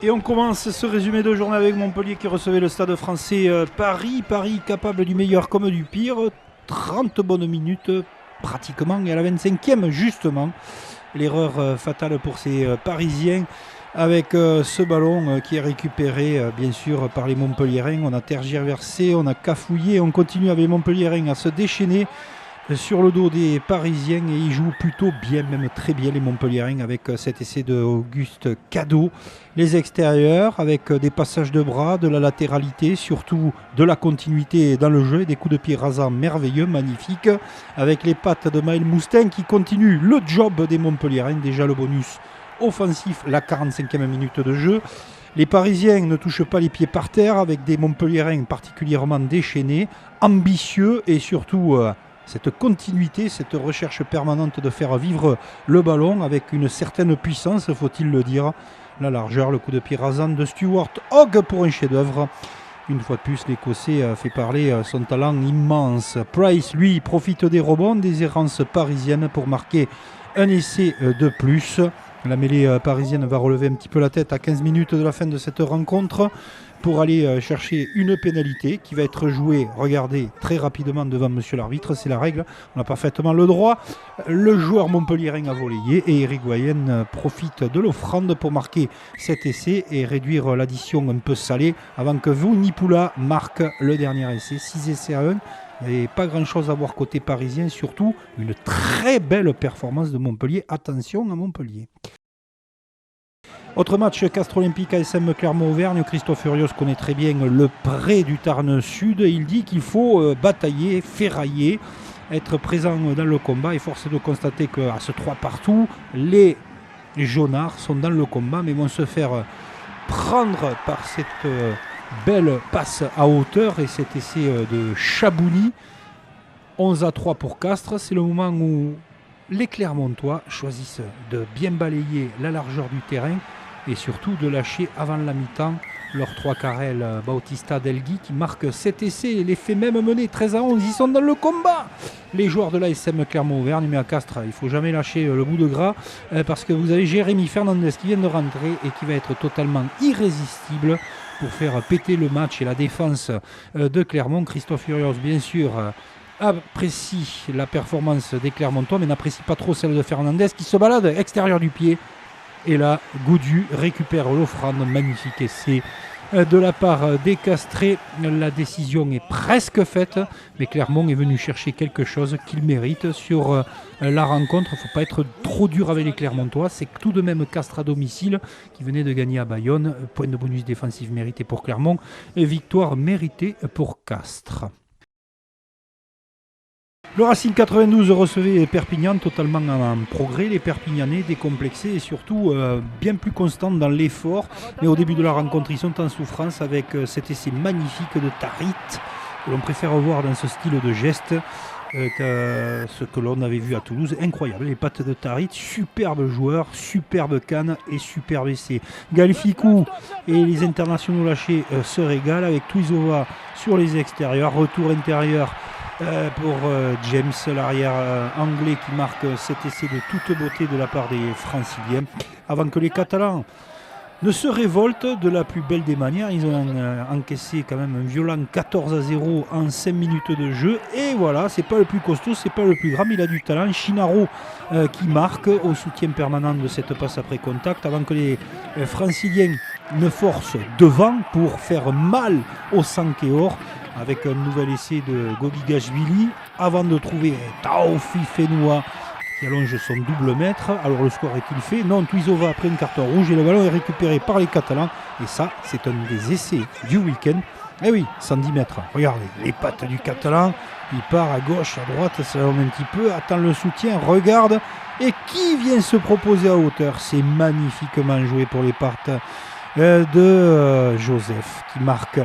Et on commence ce résumé de journée avec Montpellier qui recevait le Stade Français Paris. Paris capable du meilleur comme du pire. 30 bonnes minutes pratiquement et à la 25e justement. L'erreur fatale pour ces Parisiens avec ce ballon qui est récupéré bien sûr par les Montpelliérains. On a tergiversé, on a cafouillé, on continue avec les Montpelliérains à se déchaîner sur le dos des Parisiens et ils jouent plutôt bien, même très bien les Montpelliérains avec cet essai de Auguste Cadeau. Les extérieurs avec des passages de bras, de la latéralité, surtout de la continuité dans le jeu, des coups de pied rasants merveilleux, magnifiques, avec les pattes de Maël Moustin qui continue le job des Montpelliérains, déjà le bonus offensif, la 45e minute de jeu. Les Parisiens ne touchent pas les pieds par terre avec des Montpelliérains particulièrement déchaînés, ambitieux et surtout cette continuité, cette recherche permanente de faire vivre le ballon avec une certaine puissance, faut-il le dire. La largeur, le coup de pied rasant de Stuart Hogg pour un chef-d'œuvre. Une fois de plus, l'Écossais fait parler son talent immense. Price, lui, profite des rebonds, des errances parisiennes pour marquer un essai de plus. La mêlée parisienne va relever un petit peu la tête à 15 minutes de la fin de cette rencontre pour aller chercher une pénalité qui va être jouée, regardez, très rapidement devant monsieur l'arbitre, c'est la règle, on a parfaitement le droit. Le joueur montpelliérain a volleyé et Eric Goyen profite de l'offrande pour marquer cet essai et réduire l'addition un peu salée avant que Vunipola marque le dernier essai, 6 essais à 1. Il n'y avait pas grand-chose à voir côté parisien, surtout une très belle performance de Montpellier. Attention à Montpellier. Autre match, Castres Olympique ASM Clermont-Auvergne. Christophe Furios connaît très bien le pré du Tarn Sud. Il dit qu'il faut batailler, ferrailler, être présent dans le combat. Et force est de constater qu'à ce 3 partout, les jaunards sont dans le combat, mais vont se faire prendre par cette belle passe à hauteur et cet essai de Chabouni. 11-3 pour Castres. C'est le moment où les Clermontois choisissent de bien balayer la largeur du terrain et surtout de lâcher avant la mi-temps leur 3 carrel Bautista Delgui qui marque cet essai et les fait même mener 13-11. Ils sont dans le combat, les joueurs de l'ASM Clermont-Auvergne, mais à Castres, il ne faut jamais lâcher le bout de gras parce que vous avez Jérémy Fernandez qui vient de rentrer et qui va être totalement irrésistible pour faire péter le match et la défense de Clermont. Christophe Furios, bien sûr, apprécie la performance des Clermontois mais n'apprécie pas trop celle de Fernandez qui se balade extérieur du pied et là Goudu récupère l'offrande, magnifique essai de la part des Castrés. La décision est presque faite mais Clermont est venu chercher quelque chose qu'il mérite sur la rencontre. Il ne faut pas être trop dur avec les Clermontois, c'est tout de même Castres à domicile qui venait de gagner à Bayonne. Point de bonus défensif mérité pour Clermont et victoire méritée pour Castres. Le Racing 92 recevait Perpignan totalement en progrès, les Perpignanais décomplexés et surtout bien plus constants dans l'effort. Mais au début de la rencontre, ils sont en souffrance avec cet essai magnifique de Tarit que l'on préfère voir dans ce style de geste que ce que l'on avait vu à Toulouse. Incroyable, les pattes de Tarit, superbe joueur, superbe canne et superbe essai. Galficou et les internationaux lâchés se régalent avec Tuizova sur les extérieurs, retour intérieur pour James, l'arrière anglais qui marque cet essai de toute beauté de la part des Franciliens. Avant que les Catalans ne se révoltent de la plus belle des manières, ils ont encaissé quand même un violent 14-0 en 5 minutes de jeu. Et voilà, c'est pas le plus costaud, c'est pas le plus grand, mais il a du talent. Chinaro qui marque au soutien permanent de cette passe après contact avant que les Franciliens ne forcent devant pour faire mal au Sankeor. Avec un nouvel essai de Gogigashvili avant de trouver Taofi Fenoua qui allonge son double mètre. Alors le score est-il fait? Non, Tuizova a pris une carton rouge et le ballon est récupéré par les Catalans. Et ça, c'est un des essais du week-end. Eh oui, 110 mètres. Regardez, les pattes du Catalan. Il part à gauche, à droite, ça va un petit peu. Attend le soutien, regarde. Et qui vient se proposer à hauteur? C'est magnifiquement joué pour les pattes de Joseph qui marque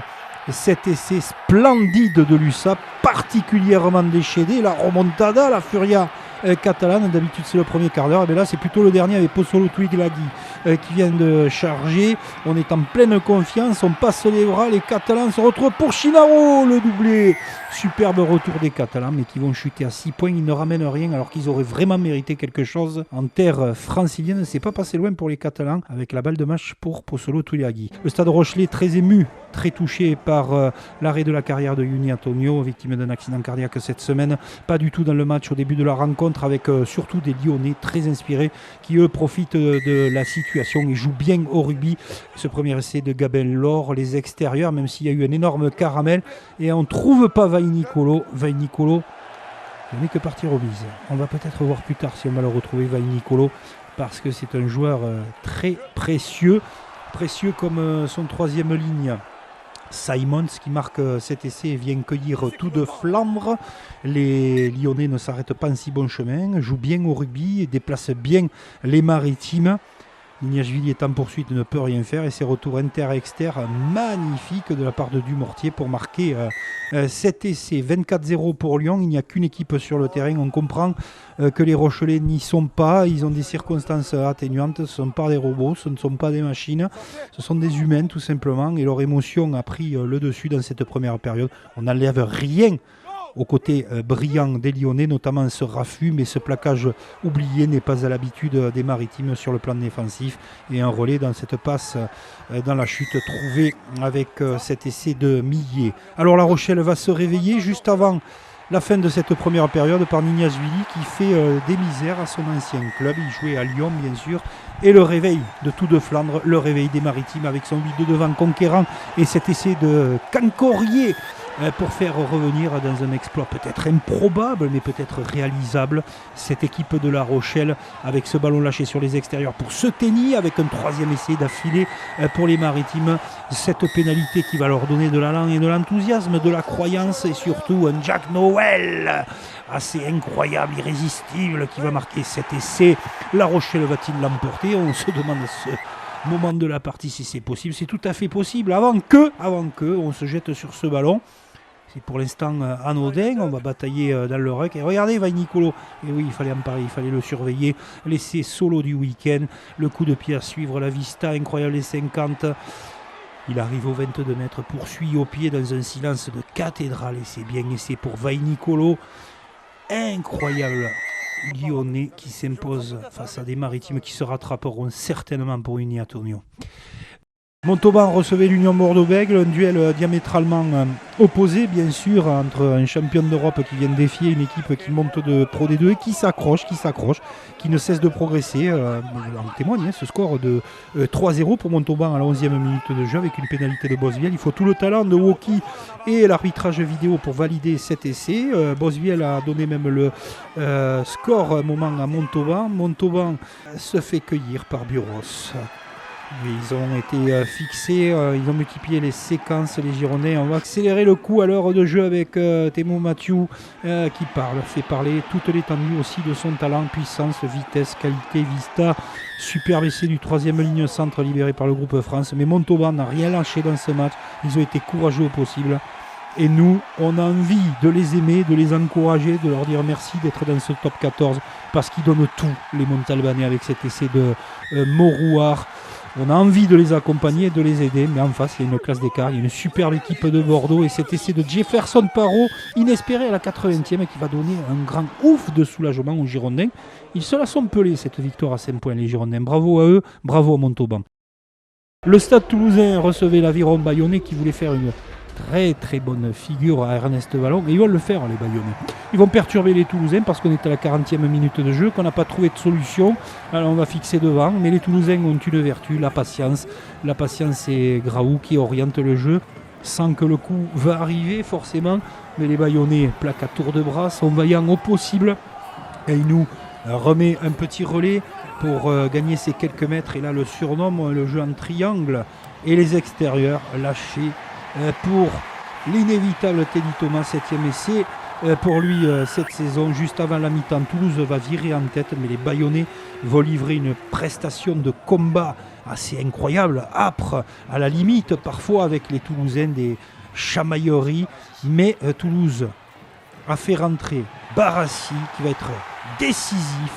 cet essai splendide de l'USAP, particulièrement déchaîné, la remontada, la furia catalane. D'habitude c'est le premier quart d'heure, et là c'est plutôt le dernier avec Pozzolo Tuilagi qui vient de charger. On est en pleine confiance, on passe les bras, les Catalans se retrouvent pour Chinaro, le doublé. Superbe retour des Catalans, mais qui vont chuter à 6 points. Ils ne ramènent rien alors qu'ils auraient vraiment mérité quelque chose en terre francilienne. C'est pas passé loin pour les Catalans avec la balle de match pour Pozzolo Tuilagi. Le Stade Rochelais très ému, très touché par l'arrêt de la carrière de Yuni Antonio, victime d'un accident cardiaque cette semaine. Pas du tout dans le match au début de la rencontre, avec surtout des Lyonnais très inspirés qui eux profitent de la situation et jouent bien au rugby. Ce premier essai de Gabin Laure, les extérieurs, même s'il y a eu un énorme caramel, et on ne trouve pas Vainicolo. Vainicolo, il n'est que parti remise. On va peut-être voir plus tard si on va le retrouver, Vainicolo, parce que c'est un joueur très précieux comme son troisième ligne. Simons qui marque cet essai et vient cueillir tout de Flandre. Les Lyonnais ne s'arrêtent pas en si bon chemin, jouent bien au rugby et déplacent bien les Maritimes. Ignashvili est en poursuite, ne peut rien faire, et ses retours inter-exter magnifiques de la part de Dumortier pour marquer cet essai. 24-0 pour Lyon, il n'y a qu'une équipe sur le terrain. On comprend que les Rochelais n'y sont pas, ils ont des circonstances atténuantes, ce ne sont pas des robots, ce ne sont pas des machines, ce sont des humains tout simplement, et leur émotion a pris le dessus dans cette première période. On n'enlève rien au côté brillant des Lyonnais, notamment ce raffut, mais ce plaquage oublié n'est pas à l'habitude des Maritimes sur le plan défensif, et un relais dans cette passe dans la chute trouvée avec cet essai de Millet. Alors La Rochelle va se réveiller juste avant la fin de cette première période par Ignashvili qui fait des misères à son ancien club. Il jouait à Lyon bien sûr, et le réveil de tout de Flandre, le réveil des Maritimes avec son 8 de devant conquérant et cet essai de Cancorier pour faire revenir dans un exploit peut-être improbable mais peut-être réalisable cette équipe de La Rochelle, avec ce ballon lâché sur les extérieurs pour se tenir, avec un troisième essai d'affilée pour les Maritimes. Cette pénalité qui va leur donner de l'allant et de l'enthousiasme, de la croyance, et surtout un Jack Noël assez incroyable, irrésistible, qui va marquer cet essai. La Rochelle va-t-il l'emporter? On se demande ce moment de la partie si c'est possible. C'est tout à fait possible avant que on se jette sur ce ballon. C'est pour l'instant anodin, on va batailler dans le ruck. Et regardez Vainicolo, et oui, il fallait en parler, il fallait le surveiller. L'essai solo du week-end, le coup de pied à suivre, la vista incroyable, les 50. Il arrive aux 22 mètres, poursuit au pied dans un silence de cathédrale, et c'est bien essai pour Vainicolo. Incroyable Lyonnais qui s'impose face à des Maritimes qui se rattraperont certainement pour Yuni Antonio. Montauban recevait l'Union Bordeaux-Bègles, un duel diamétralement opposé bien sûr, entre un champion d'Europe qui vient défier une équipe qui monte de Pro D2 et qui s'accroche, qui ne cesse de progresser. En témoigne ce score de 3-0 pour Montauban à la 11e minute de jeu avec une pénalité de Bosviel. Il faut tout le talent de Woki et l'arbitrage vidéo pour valider cet essai. Bosviel a donné même le score un moment à Montauban. Montauban se fait cueillir par Buros. Ils ont été fixés, ils ont multiplié les séquences, les Girondins. On va accélérer le coup à l'heure de jeu avec Thémo Mathieu qui fait parler toute l'étendue aussi de son talent, puissance, vitesse, qualité, vista. Superbe essai du troisième ligne centre libéré par le groupe France. Mais Montauban n'a rien lâché dans ce match, ils ont été courageux au possible. Et nous, on a envie de les aimer, de les encourager, de leur dire merci d'être dans ce top 14 parce qu'ils donnent tout, les Montalbanais, avec cet essai de Morouard. On a envie de les accompagner, de les aider, mais en face, il y a une classe d'écart, il y a une superbe équipe de Bordeaux, et cet essai de Jefferson Parot, inespéré à la 80e, qui va donner un grand ouf de soulagement aux Girondins. Ils se la sont pelés, cette victoire à 5 points, les Girondins. Bravo à eux, bravo à Montauban. Le Stade Toulousain recevait l'Aviron Bayonnais qui voulait faire une très très bonne figure à Ernest Vallon, et ils vont le faire, les Bayonnais. Ils vont perturber les Toulousains parce qu'on est à la 40e minute de jeu, qu'on n'a pas trouvé de solution. Alors on va fixer devant, mais les Toulousains ont une vertu, la patience. La patience, c'est Graou qui oriente le jeu sans que le coup va arriver forcément, mais les Bayonnais plaquent à tour de bras, sont vaillants au possible, et il nous remet un petit relais pour gagner ces quelques mètres, et là le surnomme le jeu en triangle, et les extérieurs lâchés pour l'inévitable Teddy Thomas, 7e essai pour lui cette saison. Juste avant la mi-temps, Toulouse va virer en tête, mais les Bayonnais vont livrer une prestation de combat assez incroyable, âpre, à la limite parfois avec les Toulousains, des chamailleries, mais Toulouse a fait rentrer Barassi qui va être décisif.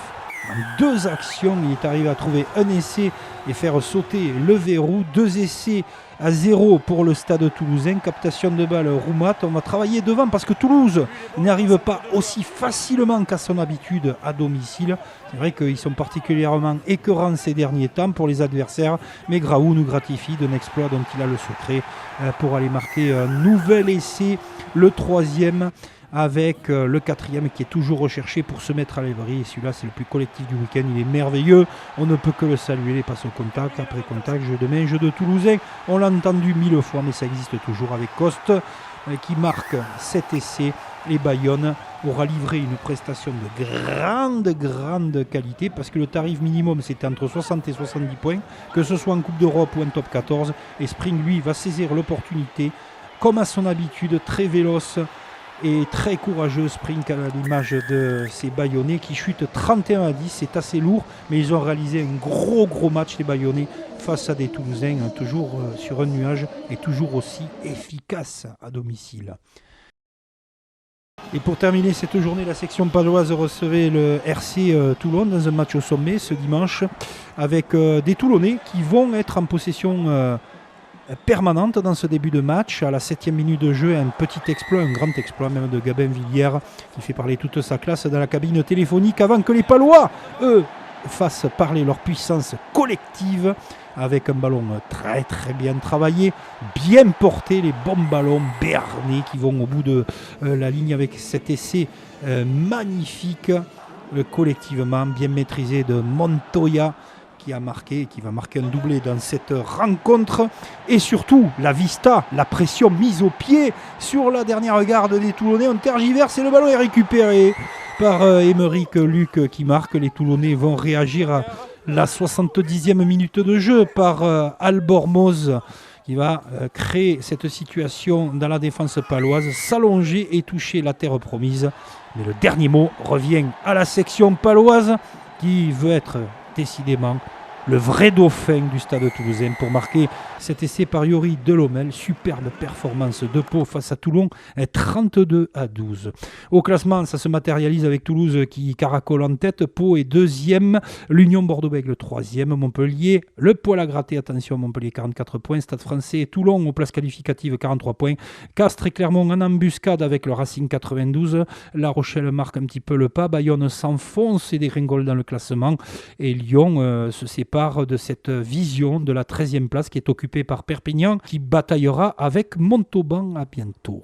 En 2 actions, il est arrivé à trouver un essai et faire sauter le verrou. 2 essais à 0 pour le Stade Toulousain. Captation de balle Roumat. On va travailler devant parce que Toulouse n'arrive pas aussi facilement qu'à son habitude à domicile. C'est vrai qu'ils sont particulièrement écœurants ces derniers temps pour les adversaires. Mais Graou nous gratifie d'un exploit dont il a le secret pour aller marquer un nouvel essai, le 3e. Avec le 4e qui est toujours recherché pour se mettre à l'abri. Et celui-là, c'est le plus collectif du week-end. Il est merveilleux. On ne peut que le saluer. Les passes au contact, après contact, jeu de main, jeu de Toulousain. On l'a entendu 1000 fois, mais ça existe toujours avec Coste qui marque cet essai. Et Bayonne aura livré une prestation de grande qualité parce que le tarif minimum, c'était entre 60 et 70 points. Que ce soit en Coupe d'Europe ou en Top 14. Et Spring, lui, va saisir l'opportunité. Comme à son habitude, très véloce et très courageux. Spring à l'image de ces Bayonnais qui chutent 31-10, c'est assez lourd, mais ils ont réalisé un gros match les Bayonnais face à des Toulousains toujours sur un nuage et toujours aussi efficaces à domicile. Et pour terminer cette journée, la section paloise recevait le RC Toulon dans un match au sommet ce dimanche avec des Toulonnais qui vont être en possession permanente dans ce début de match. À la 7e minute de jeu, un petit exploit, un grand exploit même de Gabin Villière qui fait parler toute sa classe dans la cabine téléphonique avant que les Palois, eux, fassent parler leur puissance collective avec un ballon très bien travaillé, bien porté, les bons ballons bernés qui vont au bout de la ligne avec cet essai magnifique, collectivement bien maîtrisé de Montoya qui a marqué, qui va marquer un doublé dans cette rencontre. Et surtout, la vista, la pression mise au pied sur la dernière garde des Toulonnais. On tergiverse et le ballon est récupéré par Émeric Luc qui marque. Les Toulonnais vont réagir à la 70e minute de jeu par Albormoz qui va créer cette situation dans la défense paloise, s'allonger et toucher la terre promise. Mais le dernier mot revient à la section paloise qui veut être décidément le vrai dauphin du Stade Toulousain pour marquer cet essai par Yori Delhommel. Superbe performance de Pau face à Toulon, 32-12. Au classement, ça se matérialise avec Toulouse qui caracole en tête. Pau est 2e, l'Union Bordeaux-Bègles 3e, Montpellier, le poil à gratter, attention, Montpellier 44 points, Stade Français et Toulon aux places qualificatives 43 points, Castres et Clermont en embuscade avec le Racing 92, La Rochelle marque un petit peu le pas, Bayonne s'enfonce et dégringole dans le classement et Lyon se sépare de cette vision de la 13e place qui est occupée par Perpignan qui bataillera avec Montauban. À bientôt.